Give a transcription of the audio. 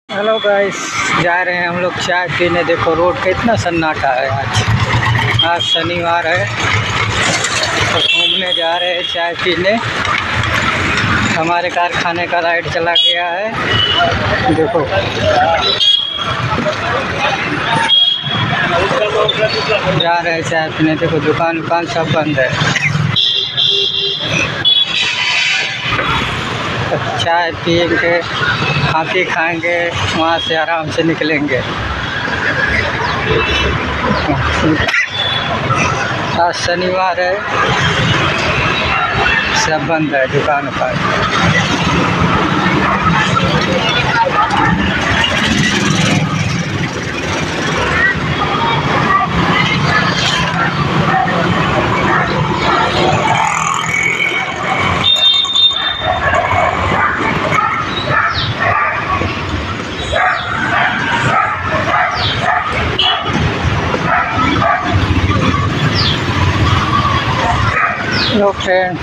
Hello guys, जा रहे हैं हम लोग चाय पीने। देखो रोड का इतना सन्नाटा है। आज शनिवार है तो घूमने जा रहे हैं चाय पीने। हमारे कारखाने का लाइट चला गया है। देखो जा रहे हैं चाय पीने। देखो दुकान सब बंद है। चाय पियेंगे, हाथी खाएंगे, वहाँ से आराम से निकलेंगे। आज शनिवार है, सब बंद है दुकान पर। Hello friend,